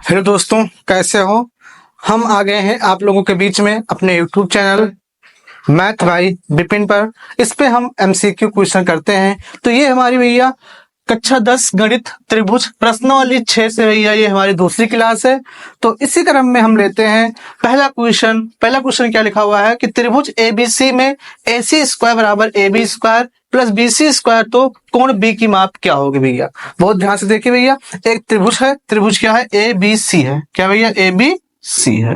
Hello दोस्तों, कैसे हो। हम आ गए हैं आप लोगों के बीच में अपने YouTube चैनल मैथ भाई विपिन पर। इस पे हम MCQ क्वेश्चन करते हैं। तो ये हमारी भैया कक्षा 10 गणित त्रिभुज प्रश्नावली 6 से भैया ये हमारी दूसरी क्लास है। तो इसी क्रम में हम लेते हैं पहला क्वेश्चन क्या लिखा हुआ है कि त्रिभुज ABC में AC स्क्वायर बराबर AB square plus BC square, तो कोण B की माप क्या होगी भैया। बहुत ध्यान से देखिए भैया, एक त्रिभुज है, त्रिभुज क्या है, ABC है। क्या भैया, ABC है,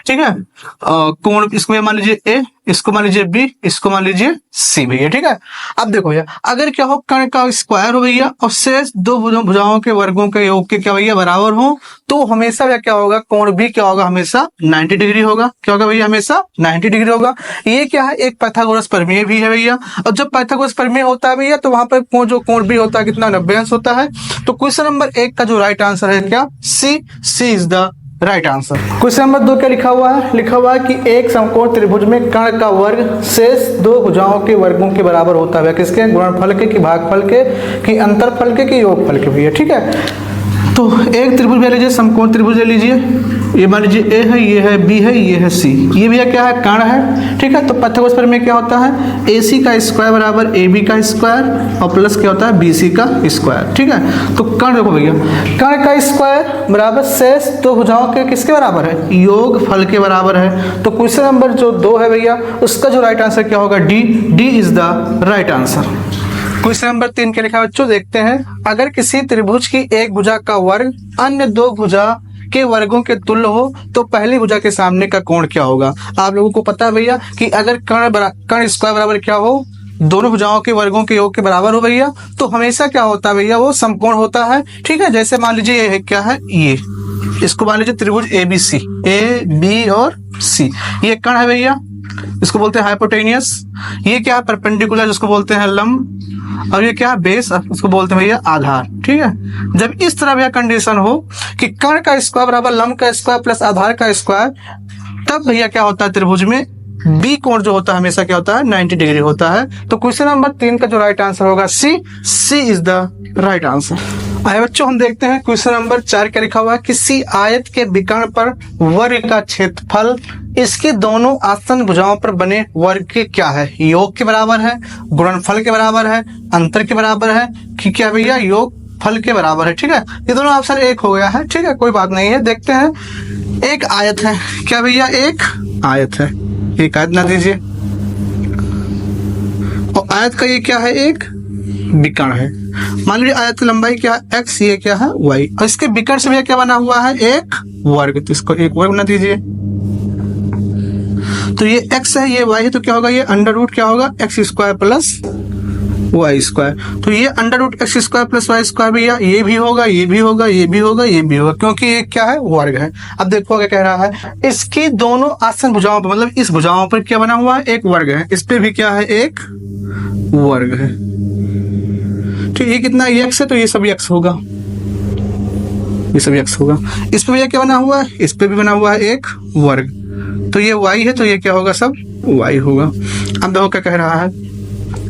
ठीक है। कोण इसको मान लीजिए A, इसको मान लीजिए B, इसको मान लीजिए C भैया, ठीक है। अब देखो भैया, अगर क्या हो कर्ण का स्क्वायर हो भैया और शेष दो भुजाओं के वर्गों के योग के क्या भैया बराबर हो, तो हमेशा भैया क्या होगा, कोण भी क्या होगा, हमेशा 90 डिग्री होगा। क्या होगा भैया, हमेशा 90 डिग्री होगा। ये क्या है, एक पाइथागोरस प्रमेय भी है भैया। और जब पाइथागोरस प्रमेय होता है भैया तो वहां पर कोण भी होता है कितना, 90 अंश होता है। तो क्वेश्चन नंबर 1 का जो राइट आंसर है क्या, C is the right answer. Question number 2 क्या लिखा हुआ है कि एक समकोण त्रिभुज में कर्ण का वर्ग शेष दो भुजाओं के वर्गों के बराबर होता है। किसके, गुणनफल के, कि भागफल के, कि अंतरफल के, कि योगफल के भैया, ठीक है। तो एक त्रिभुज ले लीजिए, समकोण त्रिभुज ले लीजिए। ये मान लीजिए A है, ये है B है, ये है C। ये भैया क्या है, कर्ण है, ठीक है। तो पाइथागोरस प्रमेय में क्या होता है, AC का स्क्वायर बराबर AB का स्क्वायर और प्लस क्या होता है, BC का स्क्वायर, ठीक है। तो कर्ण देखो भैया, कर्ण का स्क्वायर बराबर शेष दो भुजाओं के किसके बराबर है, योग फल के बराबर है। तो क्वेश्चन नंबर जो 2 है भैया, उसका जो राइट आंसर क्या होगा, D is the right answer. Question number 3 क्या लिखा है बच्चों, देखते हैं। अगर किसी त्रिभुज की एक भुजा का वर्ग अन्य दो भुजा के वर्गों के तुल्य हो तो पहली भुजा के सामने का कोण क्या होगा। आप लोगों को पता है भैया कि अगर कर्ण स्क्वायर बराबर क्या हो, दोनों भुजाओं के वर्गों के योग के बराबर हो भैया, तो हमेशा क्या होता है भैया, वो समकोण होता है, ठीक है। जैसे मान लीजिए ये क्या है, ये इसको मान लीजिए त्रिभुज ABC, A B और C। ये कर्ण है भैया, इसको बोलते हैं हाइपोटेनियस। ये क्या है, परपेंडिकुलर, जिसको बोलते हैं लंब। और ये क्या है, बेस, उसको बोलते हैं भैया आधार, ठीक है। जब इस तरह भैया कंडीशन हो कि कर्ण का स्क्वायर बराबर लंब का स्क्वायर प्लस आधार का स्क्वायर, तब भैया क्या होता है, त्रिभुज में बी कोण जो होता है हमेशा क्या होता है, 90 डिग्री होता है। तो क्वेश्चन नंबर 3 का जो राइट आंसर होगा C is the right answer. आइए बच्चों, हम देखते हैं क्वेश्चन नंबर 4 क्या लिखा हुआ है। किसी आयत के विकर्ण पर वर्ग का क्षेत्रफल इसके दोनों आसन भुजाओं पर बने वर्ग के क्या है, योग के बराबर है, गुणनफल के बराबर है, अंतर के बराबर है, कि क्या भैया योग फल के बराबर है, ठीक है। ये दोनों ऑप्शन एक हो गया है, ठीक है, कोई बात नहीं है। देखते हैं, एक आयत है, क्या भैया, एक आयत है, एक आयत ना दीजिए, और आयत का ये क्या है, एक विकर्ण है। मान लीजिए आयत की लंबाई क्या है, x, ये क्या है, y, और इसके विकर्ण से भैया क्या बना हुआ है, एक वर्ग। तो इसको एक वर्ग बना दीजिए। तो ये x है, ये y है, तो क्या होगा, ये अंडर रूट क्या होगा, x square plus Y square. तो ये under root X square plus Y square भैया, ये भी होगा, ये भी होगा, ये भी होगा, ये भी होगा, क्योंकि ये क्या है, वर्ग है। अब देखो क्या कह रहा है, इसकी दोनों आसन भुजाओं पर, मतलब इस भुजाओं पर क्या बना हुआ है, एक वर्ग है, इस पे भी क्या है, एक वर्ग है। तो ये कितना x है, तो ये सब x होगा, ये सब x होगा। इस पे भैया क्या बना हुआ है, इस पे भी बना हुआ है एक वर्ग, तो ये y है, तो ये क्या होगा, सब y होगा। अब देखो क्या कह रहा है,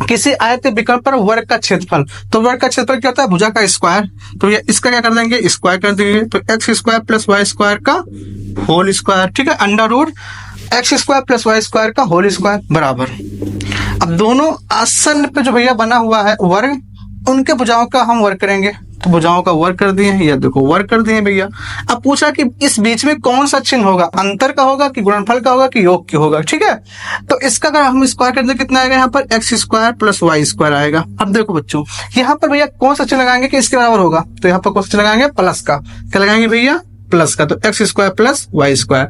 किसी आयत के विकर्ण पर वर्ग का क्षेत्रफल, तो वर्ग का क्षेत्रफल क्या होता है, भुजा का स्क्वायर। तो ये इसका क्या कर देंगे, स्क्वायर कर देंगे। तो X square plus Y square का होल स्क्वायर, ठीक है, under root X square plus Y square का होल स्क्वायर बराबर। अब दोनों आसन पे जो भैया बना हुआ है वर्ग, उनके भुजाओं का हम वर्ग करेंगे। तो भुजाओं का वर्ग कर दिए, ये देखो वर्ग कर दिए भैया। अब पूछा कि इस बीच में कौन सा चिन्ह होगा, अंतर का होगा, कि गुणनफल का होगा, कि योग की होगा, ठीक है। तो इसका अगर हम स्क्वायर कर दें कितना आएगा, यहाँ पर X square plus Y square आएगा। अब देखो बच्चों, यहाँ पर भैया कौन सा चिन्ह लगाएंगे कि इसके बराबर होगा, तो यहाँ पर कौन सा चिन्ह लगाएंगे, प्लस का। क्या लगाएंगे भैया, प्लस का। तो X square plus Y square,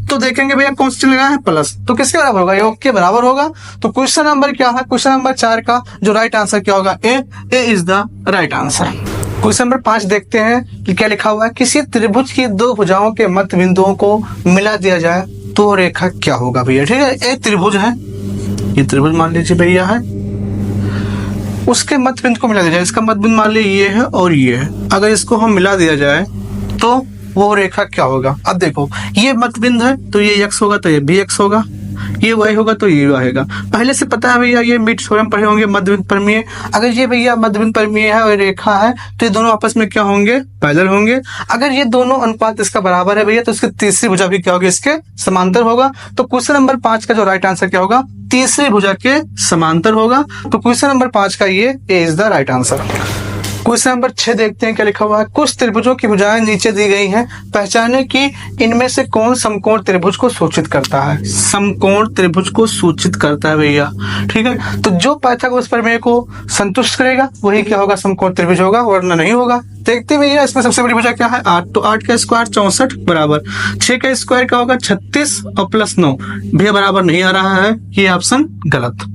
तो देखेंगे भैया कौन सा चिन्ह लगा है, प्लस, तो किसके बराबर होगा, योग के बराबर होगा। तो क्वेश्चन नंबर क्या है, क्वेश्चन नंबर 4 का जो राइट आंसर क्या होगा, A is the right answer. Question number 5 देखते हैं कि क्या लिखा हुआ है। किसी त्रिभुज की दो भुजाओं के मध्य बिंदुओं को मिला दिया जाए तो रेखा क्या होगा भैया, ठीक है। एक त्रिभुज है, ये त्रिभुज मान लीजिए भैया है, उसके मध्य बिंदु को मिला दिया जाए, इसका मध्य बिंदु मान लीजिए ये है और ये है, अगर इसको हम मिला दिया जाए तो वो रेखा क्या होगा। अब देखो, ये मध्य बिंदु है, तो ये x होगा, तो ये भी x होगा, ये y होगा तो ये आएगा। पहले से पता है भैया ये मिड थ्योरम पढ़े होंगे, मध्यबिंदु प्रमेय। अगर ये भैया मध्यबिंदु प्रमेय है और रेखा है तो ये दोनों आपस में क्या होंगे, पैरेलल होंगे। अगर ये दोनों अनुपात इसका बराबर है भैया तो इसकी तीसरी भुजा भी क्या होगी, इसके समांतर होगा। तो क्वेश्चन नंबर 5 का जो राइट आंसर क्या होगा, तीसरी भुजा के समांतर होगा। तो क्वेश्चन नंबर 5 का ये A is the right answer. Question number 6 देखते हैं क्या लिखा हुआ है। कुछ त्रिभुजों की भुजाएं नीचे दी गई हैं, पहचाने कि इनमें से कौन समकोण त्रिभुज को सूचित करता है। समकोण त्रिभुज को सूचित करता है भैया, ठीक है। तो जो पाइथागोरस प्रमेय को संतुष्ट करेगा वही क्या होगा, समकोण त्रिभुज होगा, वरना नहीं होगा। देखते हैं भैया इसमें सबसे बड़ी भुजा क्या है, 8। तो 8 का स्क्वायर 64 बराबर 6 का स्क्वायर क्या होगा, 36 और प्लस 9 भैया बराबर नहीं आ रहा है, ये ऑप्शन गलत।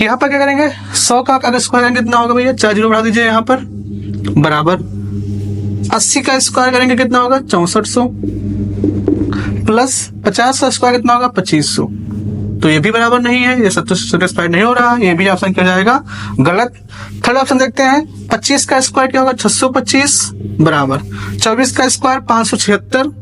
यहाँ पर क्या करेंगे, 100 का अगर स्क्वायर करेंगे कितना होगा भैया, 4 जीरो बढ़ा दीजिए यहाँ पर, बराबर 80 का स्क्वायर करेंगे कितना होगा, 6400 प्लस 50 का स्क्वायर कितना होगा, 2500। तो ये भी बराबर नहीं है, ये सेटिस्फाइड नहीं हो रहा है, ये भी ऑप्शन क्या जाएगा, गलत। थर्ड ऑप्शन देखते हैं, 25 का स्क्वायर क्या होगा, 625 बराबर 24 का स्क्वायर 576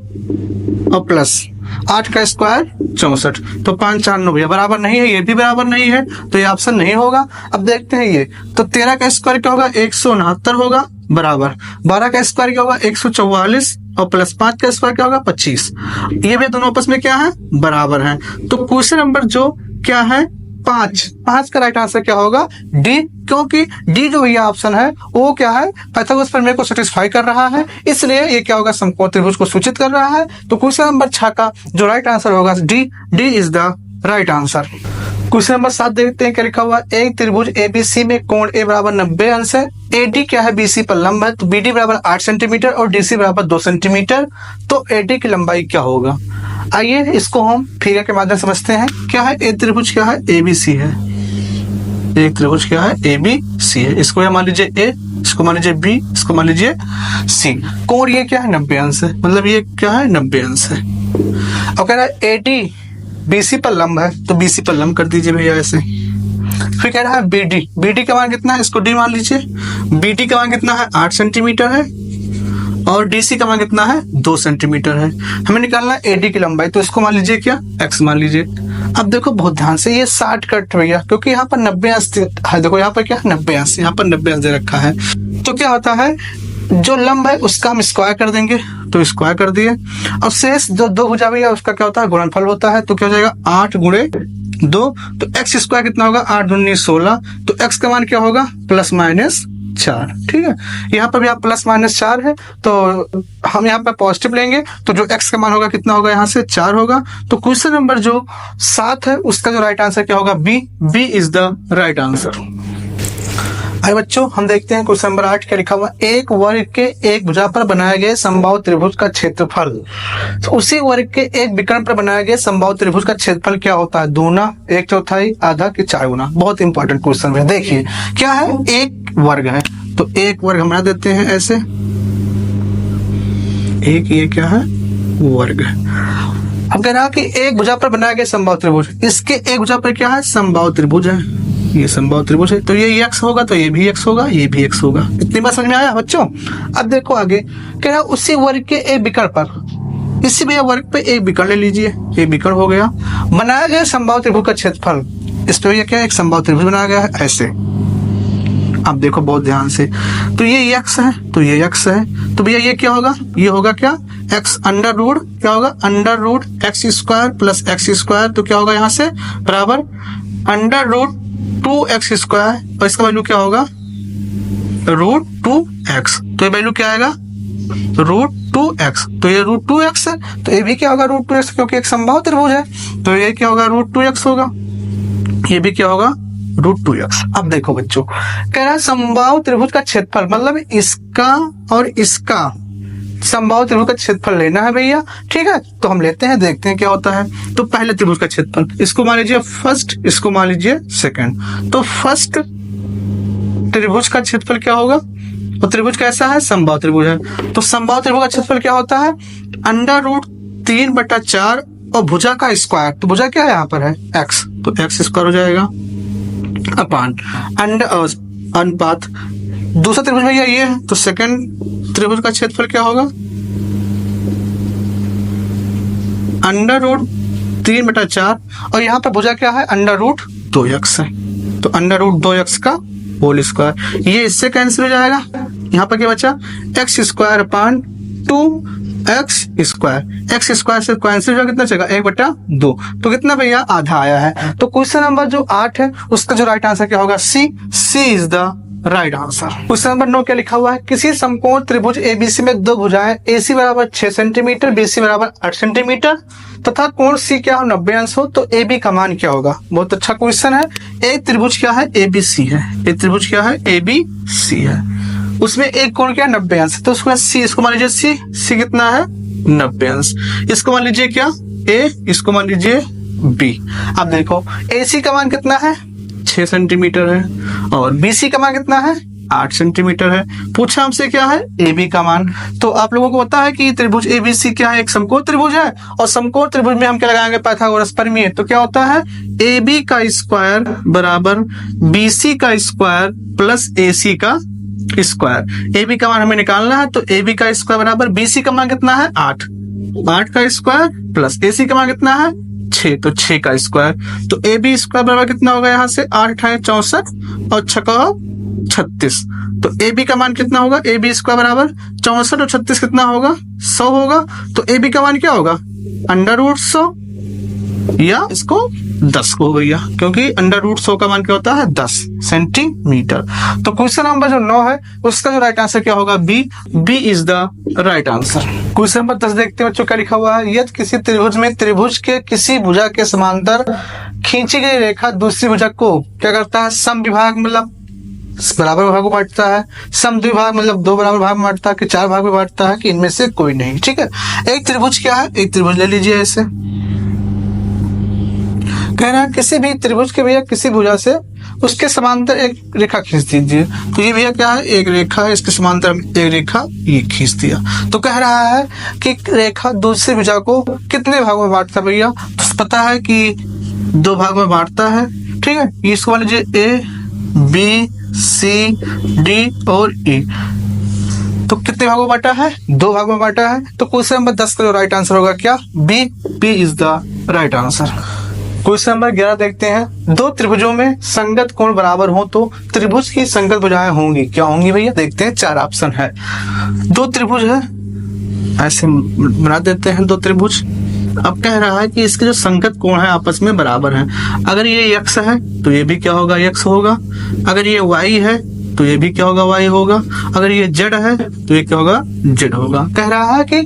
और प्लस 8 का स्क्वायर 64। तो 5 4 9 भैया बराबर नहीं है, ये भी बराबर नहीं है, तो ये ऑप्शन नहीं होगा। अब देखते हैं ये, तो 13 का स्क्वायर क्या होगा, 169 होगा बराबर 12 का स्क्वायर क्या होगा, 144 और प्लस 5 का स्क्वायर क्या होगा, 25। ये भी दोनों आपस में क्या है, बराबर हैं। तो क्वेश्चन नंबर जो क्या है 5 का राइट आंसर क्या होगा, डी। क्योंकि डी जो ये ऑप्शन है वो क्या है, पाइथागोरस प्रमेय को सेटिस्फाई कर रहा है, इसलिए ये क्या होगा, समकोण त्रिभुज को सूचित कर रहा है। तो क्वेश्चन नंबर 6 का जो राइट आंसर होगा D, D is the right answer. Question number 7 देखते हैं क्या लिखा हुआ। एक त्रिभुज एबीसी में कोण ए बराबर 90 अंश है, एडी क्या है, बीसी पर लंब है, तो बीडी बराबर 8 सेंटीमीटर और डीसी बराबर 2 सेंटीमीटर। तो एडी की लंबाई क्या होगा, आइए इसको हम फिगर के माध्यम समझते हैं। क्या है, एक त्रिभुज क्या है, एबीसी है। एक त्रिभुज क्या है, एबीसी है। इसको मान लीजिए ए, इसको मान लीजिए बी, इसको मान लीजिए सी। कोण ये क्या है, 90 अंश है, मतलब ये क्या है, 90 अंश है। और कह रहा है एडी बीसी पर लंब है, तो बीसी पर लंब कर दीजिए भैया ऐसे। फिर कह रहा है बीडी, बीडी का मान कितना है, इसको डी मान लीजिए। बीडी का मान कितना है, 8 सेंटीमीटर है और डीसी का मान कितना है, 2 सेंटीमीटर है। हमें निकालना है एडी की लंबाई, तो इसको मान लीजिए क्या, एक्स मान लीजिए। अब देखो बहुत ध्यान से, ये 60 कट भैया, क्योंकि यहाँ पर 90 अंश है। देखो यहाँ पर क्या 90 अंश, यहाँ पर 90 अंश दे रखा है। तो क्या होता है, जो लंब है उसका हम स्क्वायर कर देंगे, तो स्क्वायर कर दिए। और शेष जो 2 भुजा भैया उसका क्या होता है, गुणनफल होता है। तो क्या हो जाएगा, 8 गुणे 2, तो एक्स स्क्वायर कितना होगा, 8 दूनी 16। तो एक्स का मान क्या होगा, प्लस माइनस 4। ठीक है, यहाँ पर भी आप प्लस माइनस 4 है, तो हम यहाँ पर पॉजिटिव लेंगे, तो जो एक्स का मान होगा कितना होगा, यहाँ से 4 होगा। तो क्वेश्चन नंबर जो 7 है उसका जो राइट आंसर क्या होगा, B, B is the right answer. आइए बच्चों हम देखते हैं क्वेश्चन नंबर 8 क्या लिखा हुआ। एक वर्ग के एक भुजा पर बनाए गए समबाहु त्रिभुज का क्षेत्रफल, तो उसी वर्ग के एक विकर्ण पर बनाए गए समबाहु त्रिभुज का क्षेत्रफल क्या होता है, दूना, 1/4, आधा कि 4 गुना। बहुत इंपॉर्टेंट क्वेश्चन है। देखिए क्या है, एक वर्ग है, तो एक वर्ग हम बना देते हैं ऐसे, एक ये क्या है, वर्ग है। अब कह रहा है कि एक भुजा पर बनाया गया समबाहु त्रिभुज, इसके एक भुजा पर क्या है, समबाहु त्रिभुज है, ये समबाहु त्रिभुज है। तो ये x होगा, तो ये भी x होगा, ये भी x होगा। इतनी बात समझ में आया बच्चों। अब देखो आगे कह रहा है उसी वर्ग के एक विकर्ण पर, इसी भैया वर्ग पे एक विकर्ण ले लीजिए, ये विकर्ण हो गया। बनाया गया समबाहु त्रिभुज का क्षेत्रफल, इस पे ये क्या है, एक समबाहु त्रिभुज बनाया गया है ऐसे। अब देखो बहुत ध्यान से, तो ये x है, तो ये x है, तो भैया ये क्या होगा, ये होगा क्या, x अंडर रूट क्या होगा, under root X square plus X square. तो क्या होगा यहाँ से, बराबर अंडर रूट 2x स्क्वायर, और इसका वैल्यू क्या होगा, रूट 2x। तो ये वैल्यू क्या आएगा, रूट 2x। तो ये रूट 2x है, तो ये भी क्या होगा, रूट 2x, क्योंकि एक समबाहु त्रिभुज है। तो ये क्या होगा, रूट 2x होगा, ये भी क्या होगा, रूट 2x। अब देखो बच्चों कह रहा है समबाहु त्रिभुज का क्षेत्रफल, मतलब इसका और इसका समबाहु त्रिभुज का क्षेत्रफल लेना है भैया। ठीक है, तो हम लेते हैं, देखते हैं क्या होता है। तो पहले त्रिभुज का क्षेत्रफल, इसको मान लीजिए फर्स्ट, इसको मान लीजिए सेकंड। तो फर्स्ट त्रिभुज का क्षेत्रफल क्या होगा, तो त्रिभुज कैसा है, समबाहु त्रिभुज है। तो समबाहु त्रिभुज का क्षेत्रफल क्या होता है, अंडर रूट 3/4 और भुजा का स्क्वायर। तो भुजा क्या है यहाँ पर है, x, तो x स्क्वायर हो जाएगा अपान अनुपात। दूसरा त्रिभुज भैया ये है, तो सेकंड त्रिभुज का क्षेत्रफल क्या होगा, अंडर रूट 3/4 और यहाँ पे भुजा क्या है, √2x है, तो √2x का होल स्क्वायर। ये इससे कैंसिल हो जाएगा, यहाँ पर क्या बचा, x² 2x से कैंसिल हो कितना चलेगा, 1/2। तो कितना भैया, आधा आया है। तो क्वेश्चन नंबर जो 8 है उसका जो राइट आंसर क्या होगा, C is the right answer. Question number 9 क्या लिखा हुआ है, किसी समकोण त्रिभुज एबीसी में दो भुजाएं AC बराबर 6 सेंटीमीटर, BC बराबर 8 सेंटीमीटर तथा कोण C क्या हो, 90 अंश हो, तो AB का मान क्या होगा। बहुत अच्छा क्वेश्चन है। एक त्रिभुज क्या है, ABC है, एक त्रिभुज क्या है, ABC है, उसमें एक कोण क्या है, 90 अंश, तो उसमें C, इसको मान लीजिए C कितना है, 90 अंश, इसको मान लीजिए क्या, A, इसको मान लीजिए B। अब देखो AC का मान कितना है, 6 सेंटीमीटर है और BC का मान कितना है, 8 सेंटीमीटर है। पूछा हमसे क्या है, AB का मान। तो आप लोगों को पता है कि त्रिभुज ABC क्या है, एक समकोण त्रिभुज है और समकोण त्रिभुज में हम क्या लगाएंगे, पाइथागोरस प्रमेय। तो क्या होता है, AB का स्क्वायर बराबर BC का स्क्वायर प्लस AC का स्क्वायर। AB का मान हमें निकालना है, तो AB का स्क्वायर बराबर BC का मान कितना है, 8 का स्क्वायर प्लस AC का मान कितना है, 6, तो 6 का स्क्वायर। तो AB स्क्वायर बराबर कितना होगा, यहाँ से 8 × 64 और 6 36। तो AB का मान कितना होगा, AB स्क्वायर बराबर 64 और 36 कितना होगा, 100 होगा। तो AB का मान क्या होगा, √100 या इसको 10 को भैया, क्योंकि √100 का मान क्या होता है, 10 सेंटीमीटर। तो क्वेश्चन नंबर जो 9 है उसका जो राइट आंसर क्या होगा, B is the right answer. Question number 10 देखते हैं बच्चों, क्या लिखा हुआ है, यदि किसी त्रिभुज में त्रिभुज के किसी भुजा के समांतर खींची गई रेखा दूसरी भुजा को क्या करता है, समविभाग मतलब बराबर भाग में बांटता है, समद्विभाग मतलब 2 बराबर भाग में बांटता है, कि 4 भाग में बांटता है, कि इनमें से कोई नहीं। ठीक है, एक त्रिभुज क्या है, एक त्रिभुज ले लीजिए ऐसे, कह रहा है किसी भी त्रिभुज के भैया किसी भुजा से उसके समांतर एक रेखा खींच दीजिए। तो ये भैया क्या है, एक रेखा है, इसके समांतर एक रेखा ये खींच दिया। तो कह रहा है कि रेखा दूसरी भुजा को कितने भागों में बांटता है भैया, तो पता है कि 2 भागों में बांटता है। ठीक है, इसको मान लीजिए A, B, C, D और E। तो कितने भागों में बांटा है, 2 भागों में बांटा है। तो क्वेश्चन नंबर 10 का जो राइट आंसर होगा क्या, B is the right answer. Question number 11 देखते हैं, 2 त्रिभुजों में संगत कोण बराबर हो तो त्रिभुज की संगत भुजाएं होंगी, क्या होंगी भैया, देखते हैं। 4 ऑप्शन है, 2 त्रिभुज है, ऐसे बना देते हैं 2 त्रिभुज। अब कह रहा है कि इसके जो संगत कोण है आपस में बराबर हैं। अगर ये x है तो ये भी क्या होगा, x होगा। अगर ये y है तो ये भी क्या होगा, y होगा। अगर ये z है तो ये क्या होगा, z होगा। कह रहा है कि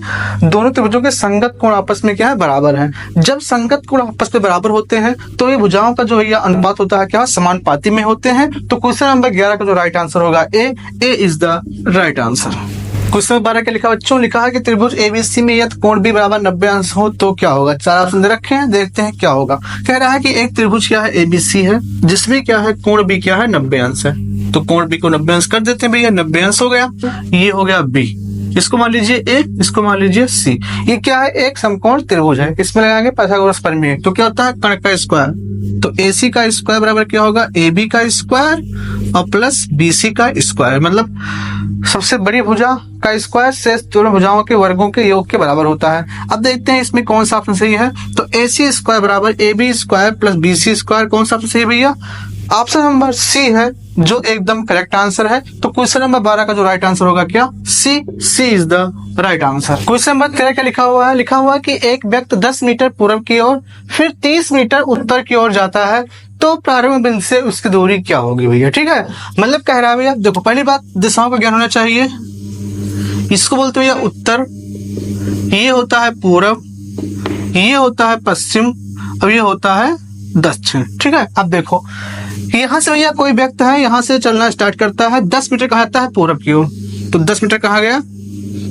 दोनों त्रिभुजों के संगत कोण आपस में क्या है, बराबर हैं। जब संगत कोण आपस में बराबर होते हैं तो ये भुजाओं का जो भैया अनुपात होता है क्या, समानुपाती में होते हैं। तो क्वेश्चन नंबर 11 का जो राइट आंसर होगा A is the right answer. Question number 12 क्या लिखा बच्चों, लिखा है कि त्रिभुज ABC में यदि कोण B बराबर 90 अंश हो तो क्या होगा। 4 ऑप्शन दे रखे हैं, देखते हैं क्या होगा। कह रहा है कि एक त्रिभुज क्या है, ABC है, जिसमें क्या है, कोण B क्या है, 90 अंश है। तो कोण B को 90 अंश कर देते हैं भैया, 90 अंश हो गया। ये हो गया B, इसको मान लीजिए A, इसको मान लीजिए C। ये क्या है, एक समकोण त्रिभुज है, इसमें लगाएंगे पाइथागोरस प्रमेय। तो क्या होता है, कर्ण का स्क्वायर। तो AC का स्क्वायर बराबर क्या होगा, AB का स्क्वायर और प्लस BC का स्क्वायर, मतलब सबसे बड़ी भुजा का स्क्वायर शेष दोनों भुजाओं के वर्गों के योग के बराबर होता है। अब देखते हैं इसमें कौन सा ऑप्शन सही है। तो AC स्क्वायर बराबर AB square plus BC square, कौन सा ऑप्शन सही है भैया, ऑप्शन नंबर C है, जो एकदम करेक्ट आंसर है। तो क्वेश्चन नंबर 12 का जो राइट आंसर होगा क्या, C is the right answer. Question number 13 क्या लिखा हुआ है, लिखा हुआ है कि एक व्यक्ति 10 मीटर पूर्व की ओर फिर 30 मीटर उत्तर की ओर जाता है तो प्रारंभ बिंदु से उसकी दूरी क्या होगी भैया। ठीक है, मतलब कह रहा है भैया, देखो पहली बात दिशाओं का ज्ञान होना चाहिए। इसको बोलते भैया उत्तर, ये होता है पूर्व, ये होता है पश्चिम, अब ये होता है दक्षिण। ठीक है, अब देखो यहाँ से भैया कोई व्यक्ति है, यहाँ से चलना स्टार्ट करता है, 10 मीटर कहाँ जाता है, पूर्व की ओर। तो 10 मीटर कहाँ गया,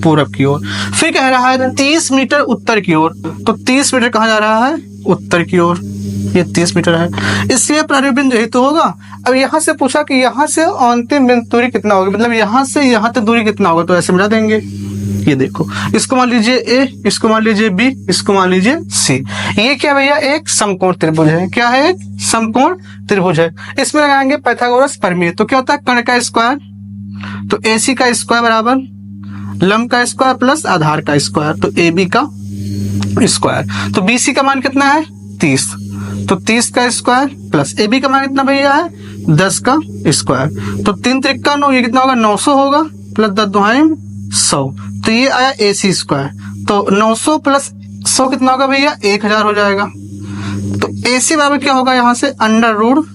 पूर्व की ओर। फिर कह रहा है 30 मीटर उत्तर की ओर, तो 30 मीटर कहाँ जा रहा है, उत्तर की ओर। ये 30 मीटर है, इसलिए प्रारंभ बिंदु यही तो होगा। अब यहाँ से पूछा कि यहाँ से अंतिम बिंदु दूरी कितना होगी, मतलब यहाँ से यहाँ तक दूरी कितना होगा, तो ऐसे मिला देंगे। ये देखो, इसको मान लीजिए A, इसको मान लीजिए B, इसको मान लीजिए C। ये क्या भैया, एक समकोण त्रिभुज है। क्या है, एक समकोण त्रिभुज है। इसमें लगाएंगे पाइथागोरस प्रमेय। तो क्या होता है, कर्ण का स्क्वायर, तो AC का स्क्वायर बराबर लंब का स्क्वायर प्लस आधार का स्क्वायर, तो AB का स्क्वायर। तो BC का मान कितना है, 30, तो 30 का स्क्वायर प्लस ए बी का मान कितना भैया है 10 का स्क्वायर, तो 3 त्रिका 9, ये कितना होगा 900 होगा, प्लस 10 दुहाई 100, तो ये आया ए सी स्क्वायर। तो 900 प्लस 100 कितना होगा भैया 1000 हो जाएगा। तो ए सी बराबर क्या होगा यहाँ से अंडर रूट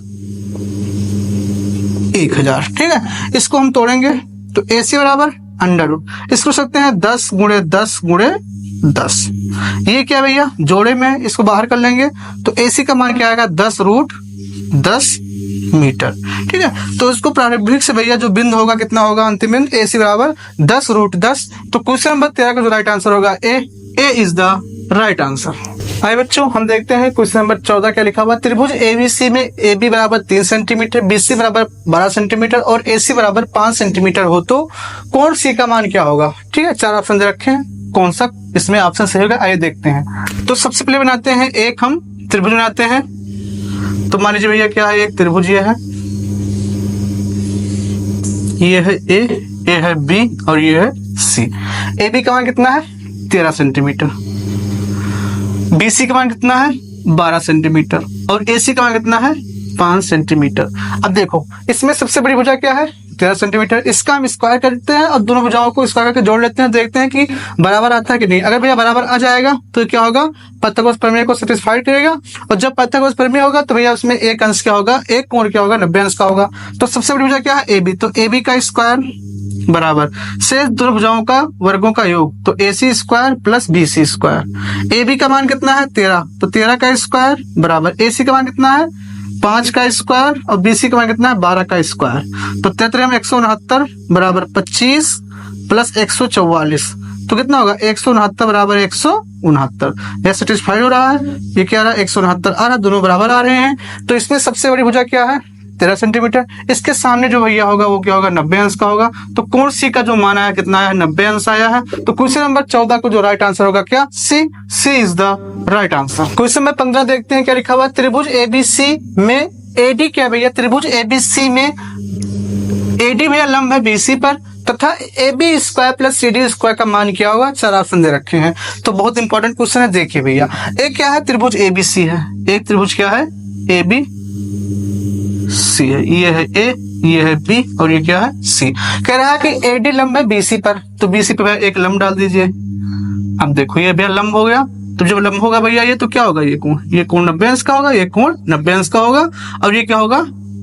1000, ठीक है। इसको हम तोड़ेंगे तो ए सी बराबर अंडर रूट, इसको सकते हैं 10 गुणे 10 गुणे 10, ये क्या भैया जोड़े में इसको बाहर कर लेंगे, तो ए सी का मान क्या आएगा 10 रूट 10 मीटर, ठीक है। तो इसको प्रारंभिक से भैया जो बिंदु होगा कितना होगा अंतिम बिंदु ए सी बराबर 10 रूट 10। तो क्वेश्चन नंबर 13 का जो राइट आंसर होगा A is the right answer. आइए बच्चों हम देखते हैं क्वेश्चन नंबर 14 क्या लिखा हुआ। त्रिभुज एबीसी में ए बी बराबर 3 सेंटीमीटर, बी सी बराबर 12 सेंटीमीटर और ए सी बराबर 5 सेंटीमीटर हो तो कोण सी का मान क्या होगा, ठीक है। 4 ऑप्शन दे रखे हैं, कौन सा इसमें ऑप्शन सही होगा आइए देखते हैं। तो सबसे पहले बनाते हैं एक हम त्रिभुज बनाते हैं, तो मान लीजिए भैया क्या है एक त्रिभुज ये है ए है बी और ये है सी। ए बी का मान कितना है 13 सेंटीमीटर, बी सी का मान कितना है 12 सेंटीमीटर और ए सी का मान कितना है 5 सेंटीमीटर। अब देखो इसमें सबसे बड़ी भुजा क्या है 13 सेंटीमीटर, इसका हम स्क्वायर करते हैं और दोनों भुजाओं को स्क्वायर करके जोड़ लेते हैं, देखते हैं कि बराबर आता है कि नहीं। अगर भैया बराबर आ जाएगा तो क्या होगा पाइथागोरस प्रमेय को सेटिस्फाइड करेगा, और जब पाइथागोरस प्रमेय होगा तो भैया उसमें एक अंश क्या होगा, एक कोण क्या होगा 90 अंश का होगा। तो सबसे बड़ी भुजा क्या है ए बी, तो ए बी का स्क्वायर बराबर शेष दोनों भुजाओं का वर्गों का योग, तो A C square plus B C square. A B का मान कितना है 13, तो 13 का स्क्वायर बराबर ए सी का मान कितना है 5 का स्क्वायर और बी सी का मान कितना है 12 का स्क्वायर। तो 33 में 169 बराबर 25 प्लस 144, तो कितना होगा 169 बराबर 169। यह सेटिस्फाइड हो रहा है, ये क्या रहा 169 आ रहा, दोनों बराबर आ रहे हैं। तो इसमें सबसे बड़ी भुजा क्या है 13 सेंटीमीटर, इसके सामने जो भैया होगा वो क्या होगा 90 अंश का होगा। तो कोण सी का जो मान आया कितना है 90 अंश आया है। तो क्वेश्चन नंबर 14 को जो राइट आंसर होगा क्या C is the right answer. Question number 15 देखते हैं क्या लिखा हुआ। त्रिभुज एबीसी में एडी क्या भैया, त्रिभुज एबीसी में एडी भैया लंब है बीसी पर तथा A B square plus C D square का मान क्या होगा, 4 ऑप्शन दे रखे हैं। तो बहुत इंपॉर्टेंट क्वेश्चन है, देखिए भैया एक क्या है त्रिभुज एबीसी है, एक त्रिभुज क्या है ए बी सी है, ये है ए ये है बी और ये क्या है सी। कह रहा है कि एडी लंब है बीसी पर, तो बीसी पे भैया एक लंब डाल दीजिए। अब देखो ये भैया लंब हो गया, तो जब लंब होगा भैया ये तो क्या होगा ये कोण 90 अंश का होगा, ये कोण 90 अंश का होगा और ये क्या होगा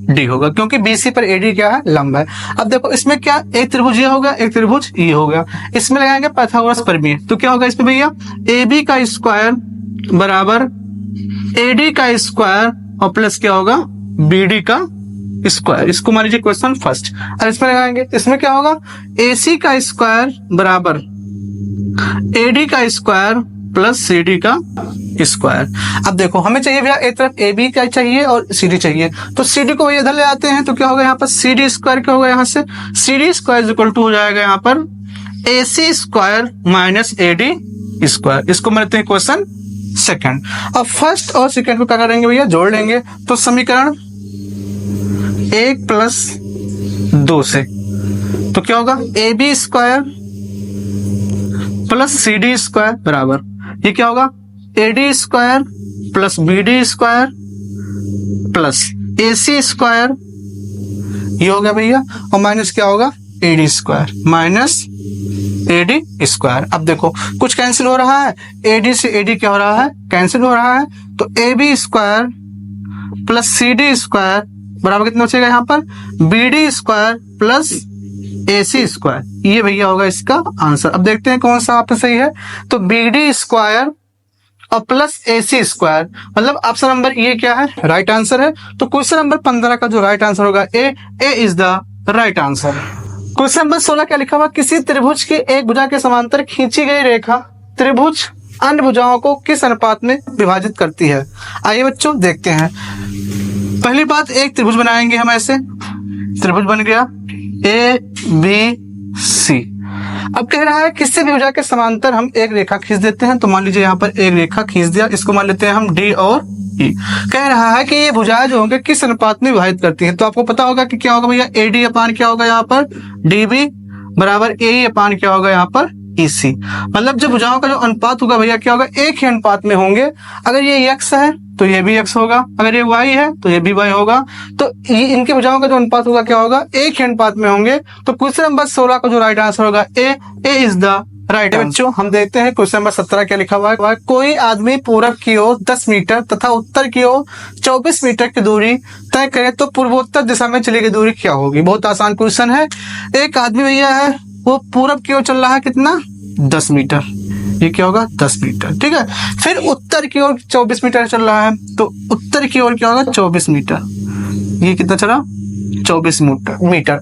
डी होगा, क्योंकि बीसी पर एडी क्या है लंब है। अब देखो इसमें क्या एक त्रिभुज ये होगा एक त्रिभुज ये होगा, इसमें लगाएंगे पाइथागोरस प्रमेय, तो क्या होगा इसमें भैया ए बी का स्क्वायर बराबर एडी का स्क्वायर और प्लस क्या होगा बीडी का स्क्वायर। इसको मान लीजिए क्वेश्चन फर्स्ट, और इसमें लगाएंगे इसमें क्या होगा ए सी का स्क्वायर बराबर एडी का स्क्वायर प्लस सी डी का स्क्वायर। अब देखो हमें चाहिए भैया एक तरफ ए बी का चाहिए और सी डी चाहिए, तो सी डी को इधर ले आते हैं, तो क्या होगा यहाँ पर सी डी स्क्वायर क्या होगा यहाँ से C D square equal to हो जाएगा यहाँ पर A C square minus A D square. इसको मानते हैं क्वेश्चन सेकंड। अब फर्स्ट और सेकंड को क्या करेंगे भैया जोड़ लेंगे, तो समीकरण 1 प्लस 2 से तो क्या होगा A B square plus C D square बराबर ये क्या होगा A D square plus B D square plus A C square, ये हो गया भैया, और माइनस क्या होगा A D square minus A D square. अब देखो कुछ कैंसिल हो रहा है, ए डी से ए डी क्या हो रहा है कैंसिल हो रहा है, तो A B square plus C D square बराबर कितना बचेगा यहाँ पर B D square plus A C square, ये भैया होगा इसका आंसर। अब देखते हैं कौन सा ऑप्शन सही है, तो बी डी स्क्वायर और प्लस ए सी स्क्वायर, मतलब ऑप्शन नंबर ये क्या है राइट आंसर है। तो क्वेश्चन नंबर 15 का जो राइट आंसर होगा A is the right answer. Question number 16 क्या लिखा हुआ, किसी त्रिभुज के एक भुजा के समांतर खींची गई रेखा त्रिभुज अन्य भुजाओं को किस अनुपात में विभाजित करती है। आइए बच्चों देखते हैं। पहली बात एक त्रिभुज बनाएंगे हम, ऐसे त्रिभुज बन गया ए बी सी। अब कह रहा है किसी भी भुजा के समांतर हम एक रेखा खींच देते हैं, तो मान लीजिए यहाँ पर एक रेखा खींच दिया, इसको मान लेते हैं हम डी और ई। कह रहा है कि ये भुजाएं जो होंगे किस अनुपात में विभाजित करती हैं, तो आपको पता होगा कि क्या होगा भैया ए डी अपान क्या होगा यहाँ पर डी बी बराबर ए अपान क्या होगा यहाँ पर ई सी। मतलब जब भुजाओं का जो अनुपात होगा भैया क्या होगा एक ही अनुपात में होंगे। अगर ये एक्स है तो ये भी x होगा, अगर ये y है तो ये भी y होगा। तो ये इनके भुजाओं का जो अनुपात होगा क्या होगा, एक ही अनुपात में होंगे। तो क्वेश्चन नंबर 16 का जो राइट आंसर होगा ए इज द राइट। बच्चों हम देखते हैं क्वेश्चन नंबर 17 क्या लिखा हुआ है। कोई आदमी पूरब की ओर 10 मीटर तथा उत्तर की ओर 24 मीटर की दूरी तय करे तो पूर्वोत्तर दिशा में चली गई दूरी क्या होगी। बहुत आसान क्वेश्चन है। एक आदमी भैया है वो पूरब की ओर चल रहा है कितना, 10 मीटर, ये क्या होगा 10 मीटर, ठीक है। फिर उत्तर की ओर 24 मीटर चल रहा है, तो उत्तर की ओर क्या होगा 24 मीटर, ये कितना चला 24 मीटर।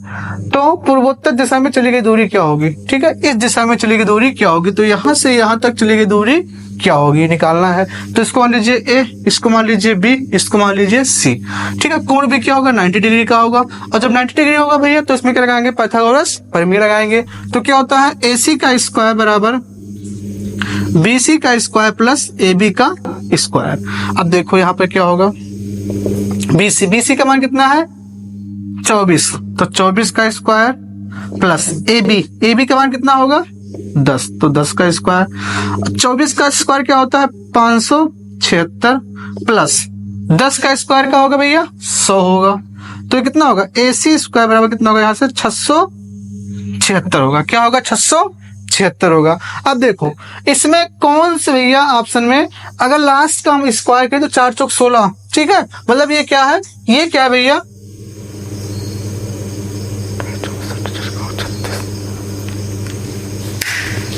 तो पूर्वोत्तर दिशा में चली गई दूरी क्या होगी, ठीक है। इस दिशा में चली गई दूरी क्या होगी, तो यहां से यहां तक चली गई दूरी क्या होगी निकालना है। तो इसको मान लीजिए ए, इसको मान लीजिए बी, इसको मान लीजिए सी, ठीक है। कोण भी क्या होगा 90 डिग्री का होगा, और जब 90 डिग्री होगा भैया तो इसमें क्या लगाएंगे, पाइथागोरस प्रमेय लगाएंगे। तो क्या होता है AC का स्क्वायर बराबर BC का स्क्वायर प्लस AB का स्क्वायर। अब देखो यहाँ पे क्या होगा, BC का मान कितना है 24, तो 24 का स्क्वायर प्लस AB का मान कितना होगा 10, तो 10 का स्क्वायर। 24 का स्क्वायर क्या होता है 576 प्लस 10 का स्क्वायर का होगा भैया 100 होगा। तो ये कितना होगा AC स्क्वायर बराबर कितना होगा यहाँ से 676 होगा, क्या होगा 676 होगा। अब देखो इसमें कौन से भैया ऑप्शन में अगर लास्ट का हम स्क्वायर करें तो 4 चौक 16, ठीक है। मतलब ये क्या है, ये क्या है भैया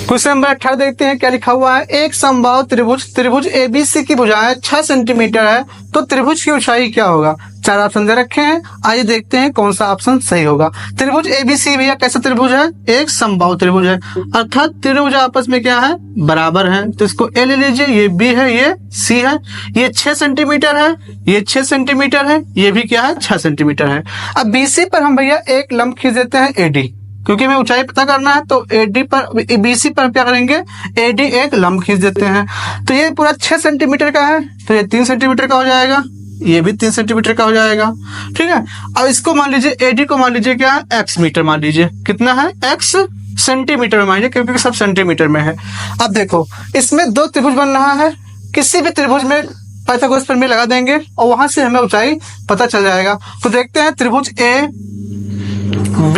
क्वेश्चन नंबर 18 देखते हैं क्या लिखा हुआ है। एक समबाहु त्रिभुज ABC की भुजाएं 6 सेंटीमीटर है, तो त्रिभुज की ऊंचाई क्या होगा। 4 ऑप्शन दे रखे हैं, आइए देखते हैं कौन सा ऑप्शन सही होगा। त्रिभुज ABC भैया कैसा त्रिभुज है, एक समबाहु त्रिभुज है, अर्थात त्रिभुज आपस में क्या है बराबर है। तो इसको ए ले लीजिए, ये B है, ये C है, ये 6 सेंटीमीटर है, ये 6 सेंटीमीटर है, ये भी क्या है 6 सेंटीमीटर है। अब BC पर हम भैया एक लंब खींच देते हैं AD, क्योंकि हमें ऊंचाई पता करना है। तो AD पर BC पर क्या करेंगे, AD एक लंब खींच देते हैं। तो ये पूरा 6 सेंटीमीटर का है, तो ये 3 सेंटीमीटर का हो जाएगा, ये भी 3 सेंटीमीटर का हो जाएगा, ठीक है। अब इसको मान लीजिए AD को मान लीजिए क्या है x मीटर मान लीजिए, कितना है x सेंटीमीटर में मान लीजिए, क्योंकि सब सेंटीमीटर में है। अब देखो इसमें 2 त्रिभुज बन रहा है, किसी भी त्रिभुज में पाइथागोरस प्रमेय लगा देंगे और वहां से हमें ऊंचाई पता चल जाएगा। तो देखते हैं त्रिभुज ABD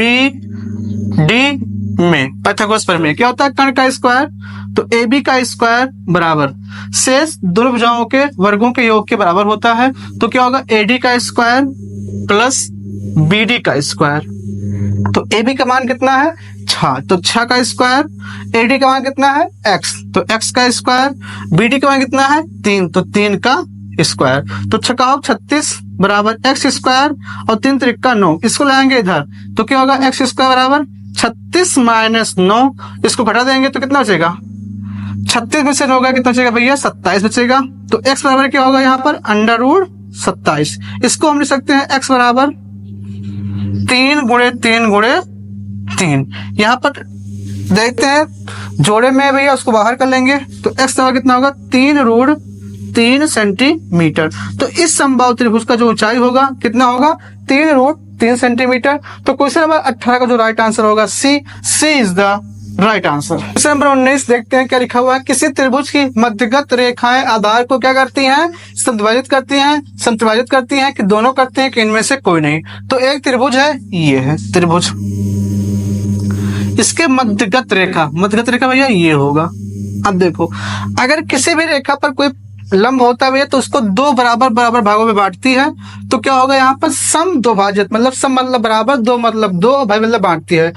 में पाइथागोरस प्रमेय क्या होता है, कर्ण का स्क्वायर, तो AB का स्क्वायर बराबर शेष दोनों भुजाओं के वर्गों के योग के बराबर होता है। तो क्या होगा AD का स्क्वायर प्लस BD का स्क्वायर। तो AB का मान कितना है 6, तो 6 का स्क्वायर, AD का मान कितना है x, तो x का स्क्वायर, BD का मान कितना है 3, तो 3 का स्क्वायर। तो 6 36 बराबर x स्क्वायर और 3 त्रिका 9, इसको लाएंगे इधर तो क्या होगा x स्क्वायर बराबर 36 माइनस 9, इसको घटा देंगे तो कितना बचेगा 36 में से 9 का कितना बचेगा भैया 27 बचेगा। तो x बराबर क्या होगा यहाँ पर √27। इसको हम लिख सकते हैं x बराबर 3 गुणे 3 गुणे 3। यहाँ पर देखते हैं जोड़े में भैया उसको बाहर कर लेंगे तो x बराबर कितना होगा 3√3 सेंटीमीटर। तो इस समबाहु त्रिभुज का जो ऊंचाई होगा कितना होगा 3√3 सेंटीमीटर। तो क्वेश्चन नंबर 18 का जो राइट आंसर होगा C is the right answer. Question number 19 देखते हैं क्या लिखा हुआ है। किसी त्रिभुज की मध्यगत रेखाएं आधार को क्या करती हैं, समद्विभाजित करती हैं कि दोनों करते हैं कि इनमें से कोई नहीं। तो एक त्रिभुज है, ये है त्रिभुज, इसके मध्यगत रेखा भैया ये होगा। अब देखो अगर किसी भी रेखा पर कोई लंब होता है तो उसको 2 बराबर भागों में बांटती है। तो क्या होगा यहाँ पर सम द्विभाजित, मतलब सम मतलब बराबर, 2 मतलब 2, भाई मतलब बांटती है,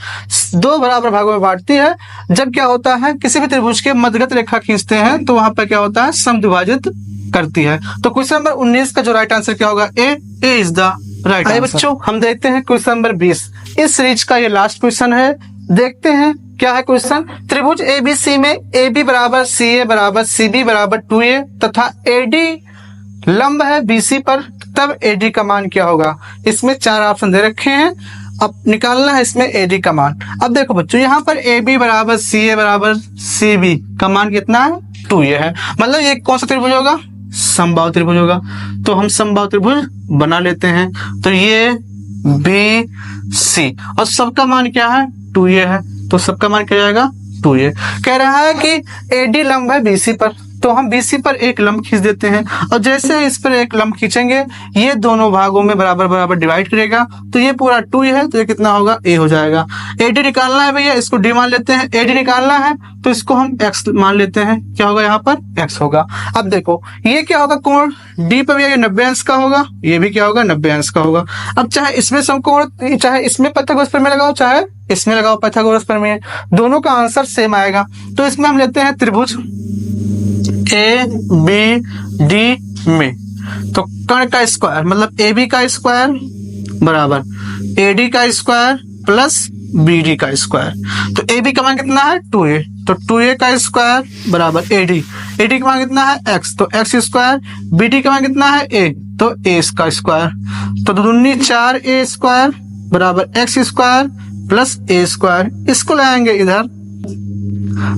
2 बराबर भागों में बांटती है। जब क्या होता है किसी भी त्रिभुज के मध्यगत रेखा खींचते हैं तो वहां पर क्या होता है सम द्विभाजित करती है। तो क्वेश्चन नंबर 19 का जो राइट आंसर क्या होगा A is the right answer. बच्चों हम देखते हैं क्वेश्चन नंबर 20, इस सीरीज का ये लास्ट क्वेश्चन है। देखते हैं क्या है क्वेश्चन। त्रिभुज ABC में AB बराबर CA बराबर CB बराबर 2A तथा AD लंब है BC पर, तब AD का मान क्या होगा। इसमें 4 ऑप्शन दे रखे हैं, अब निकालना है इसमें AD का मान। अब देखो बच्चों यहाँ पर AB बराबर CA बराबर CB का मान कितना है 2A है, मतलब ये कौन सा त्रिभुज होगा, समबाहु त्रिभुज होगा। तो हम समबाहु त्रिभुज बना लेते हैं। तो ये BC और सबका मान क्या है 2A है, तो सबका मान क्या जाएगा 2A। कह रहा है कि AD लंब है BC पर, तो हम BC पर एक लंब खींच देते हैं, और जैसे इस पर एक लंब खींचेंगे ये दोनों भागों में बराबर बराबर डिवाइड करेगा, तो ये पूरा 2 है, तो ये कितना होगा, A हो जाएगा। AD निकालना है भैया, इसको D मान लेते हैं। AD निकालना है तो इसको हम X मान लेते हैं, क्या होगा यहाँ पर, X होगा। अब देखो ये क्या होगा, कोण D पर भैया ये 90 अंश का होगा, ये भी क्या होगा, 90 अंश का होगा। अब चाहे इसमें समकोण, चाहे इसमें पाइथागोरस प्रमेय लगाओ, चाहे इसमें लगाओ पाइथागोरस प्रमेय, दोनों का आंसर सेम आएगा। तो इसमें हम लेते हैं त्रिभुज ABD में, तो कर्ण का स्क्वायर मतलब AB का स्क्वायर बराबर AD का स्क्वायर प्लस BD का स्क्वायर। तो AB का मान कितना है, 2A, तो 2A का स्क्वायर बराबर AD का मान कितना है, X, तो X स्क्वायर। BD का मान कितना है, A, तो A का स्क्वायर। तो दूनी 4A स्क्वायर बराबर X square plus A square, इसको लाएंगे इधर,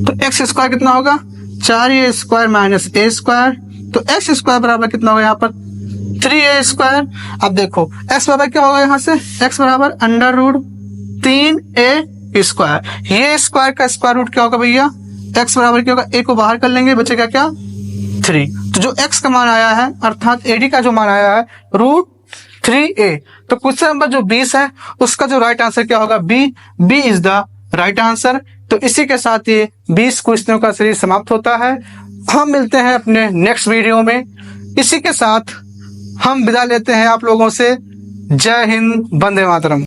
तो X स्क्वायर कितना होगा, 4A square minus A square, तो X स्क्वायर बराबर कितना होगा यहाँ पर, 3A स्क्वायर। अब देखो X बराबर क्या होगा, यहाँ से X बराबर अंडर रूट 3A स्क्वायर। ये स्क्वायर का स्क्वायर रूट क्या होगा भैया, X बराबर क्या होगा, A को बाहर कर लेंगे, बचेगा क्या, 3। तो जो X का मान आया है अर्थात AD का जो मान आया है रूट 3A, तो क्वेश्चन नंबर जो 20 है उसका जो राइट आंसर क्या होगा, B is the right answer. तो इसी के साथ ये 20 क्वेश्चनों का सीरीज समाप्त होता है। हम मिलते हैं अपने नेक्स्ट वीडियो में। इसी के साथ हम विदा लेते हैं आप लोगों से। जय हिंद, वंदे मातरम।